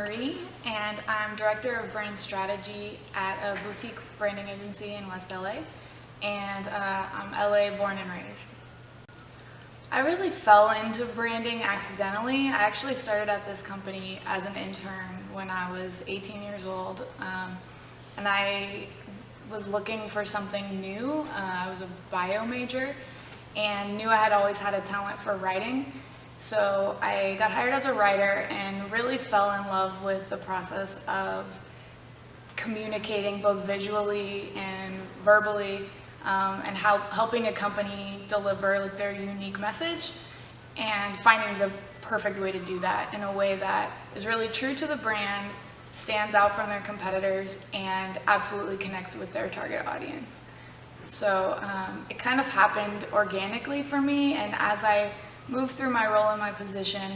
Marie, and I'm Director of Brand Strategy at a boutique branding agency in West LA, and I'm LA born and raised. I really fell into branding accidentally. I actually started at this company as an intern when I was 18 years old, and I was looking for something new. I was a bio major and knew I had always had a talent for writing. So I got hired as a writer and really fell in love with the process of communicating both visually and verbally, and how helping a company deliver their unique message and finding the perfect way to do that in a way that is really true to the brand, stands out from their competitors, and absolutely connects with their target audience. So it kind of happened organically for me, and as I moved through my role in my position,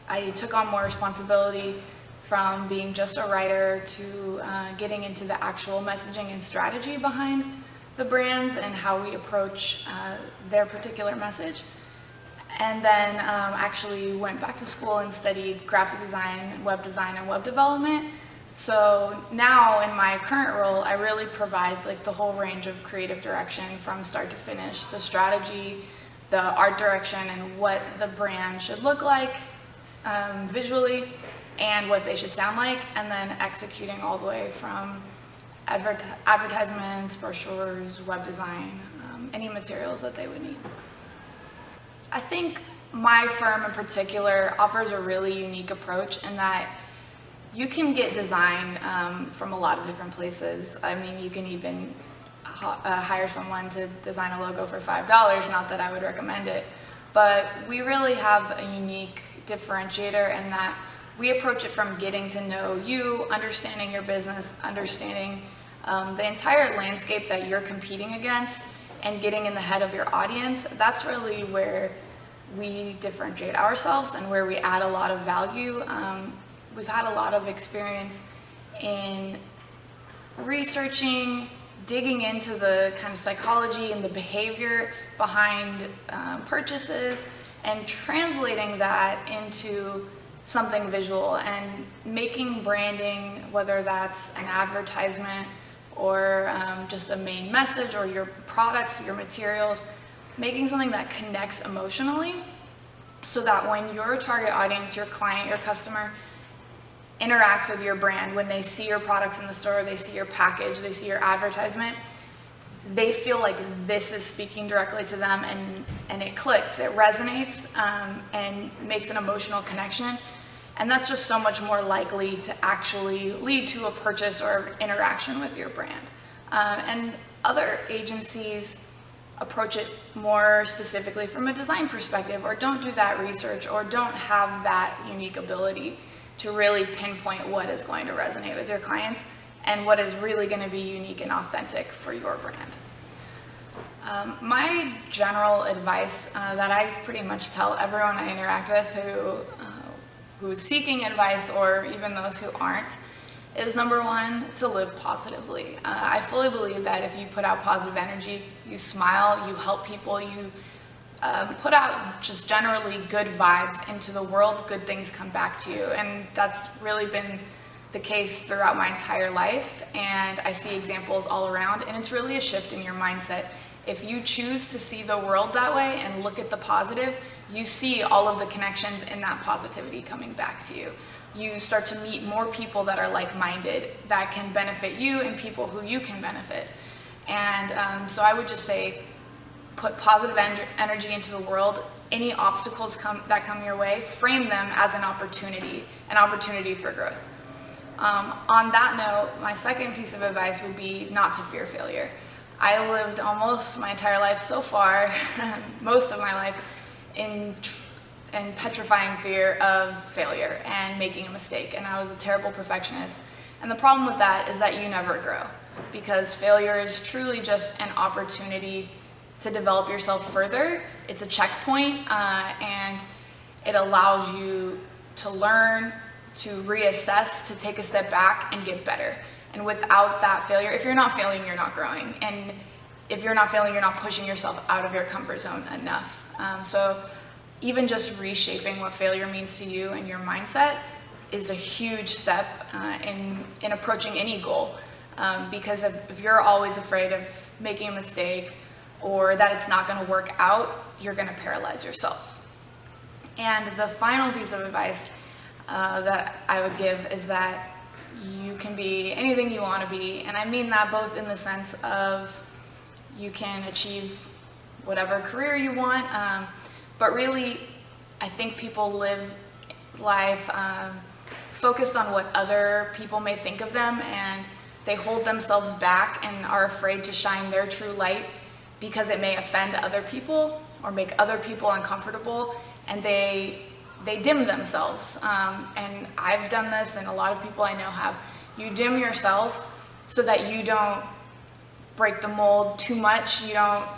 I took on more responsibility from being just a writer to getting into the actual messaging and strategy behind the brands and how we approach their particular message. And then actually went back to school and studied graphic design, and web development. So now in my current role, I really provide the whole range of creative direction from start to finish, the strategy, the art direction, and what the brand should look like visually and what they should sound like, and then executing all the way from advertisements, brochures, web design, any materials that they would need. I think my firm in particular offers a really unique approach in that you can get design from a lot of different places. I mean, you can even hire someone to design a logo for $5, not that I would recommend it, but we really have a unique differentiator in that we approach it from getting to know you, understanding your business, understanding the entire landscape that you're competing against, and getting in the head of your audience. That's really where we differentiate ourselves and where we add a lot of value. We've had a lot of experience in researching, digging into the kind of psychology and the behavior behind purchases and translating that into something visual and making branding, whether that's an advertisement or just a main message or your products, your materials, making something that connects emotionally so that when your target audience, your client, your customer interacts with your brand, when they see your products in the store, they see your package, they see your advertisement, they feel like this is speaking directly to them, and it clicks, it resonates, and makes an emotional connection. And that's just so much more likely to actually lead to a purchase or interaction with your brand. And other agencies approach it more specifically from a design perspective, or don't do that research, or don't have that unique ability to really pinpoint what is going to resonate with your clients and what is really going to be unique and authentic for your brand. My general advice that I pretty much tell everyone I interact with who is seeking advice, or even those who aren't, is number one, to live positively. I fully believe that if you put out positive energy, you smile, you help people, you put out just generally good vibes into the world, good things come back to you. And that's really been the case throughout my entire life, and I see examples all around, and it's really a shift in your mindset. If you choose to see the world that way and look at the positive, you see all of the connections in that positivity coming back to you. You start to meet more people that are like-minded, that can benefit you, and people who you can benefit. And so I would just say, put positive energy into the world. Any obstacles that come your way, frame them as an opportunity for growth. On that note, my second piece of advice would be not to fear failure. I lived almost my entire life so far, most of my life, in petrifying fear of failure and making a mistake, and I was a terrible perfectionist. And the problem with that is that you never grow, because failure is truly just an opportunity to develop yourself further. It's a checkpoint, and it allows you to learn, to reassess, to take a step back and get better. And without that failure, if you're not failing, you're not growing. And if you're not failing, you're not pushing yourself out of your comfort zone enough. So even just reshaping what failure means to you and your mindset is a huge step in approaching any goal. Because if you're always afraid of making a mistake or that it's not going to work out, you're going to paralyze yourself. And the final piece of advice that I would give is that you can be anything you want to be, and I mean that both in the sense of you can achieve whatever career you want, but really I think people live life focused on what other people may think of them, and they hold themselves back and are afraid to shine their true light because it may offend other people or make other people uncomfortable, and they dim themselves. And I've done this, and a lot of people I know have. You dim yourself so that you don't break the mold too much, you don't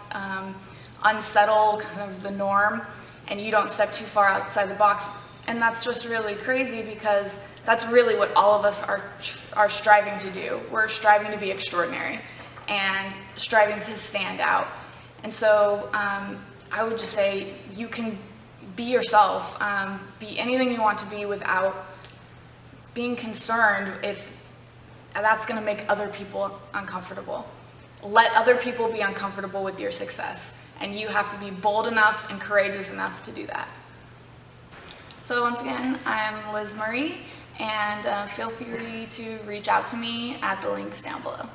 unsettle kind of the norm, and you don't step too far outside the box. And that's just really crazy, because that's really what all of us are striving to do. We're striving to be extraordinary and striving to stand out. And so I would just say you can be yourself, be anything you want to be without being concerned if that's going to make other people uncomfortable. Let other people be uncomfortable with your success, and you have to be bold enough and courageous enough to do that. So once again, I'm Liz Murray, and feel free to reach out to me at the links down below.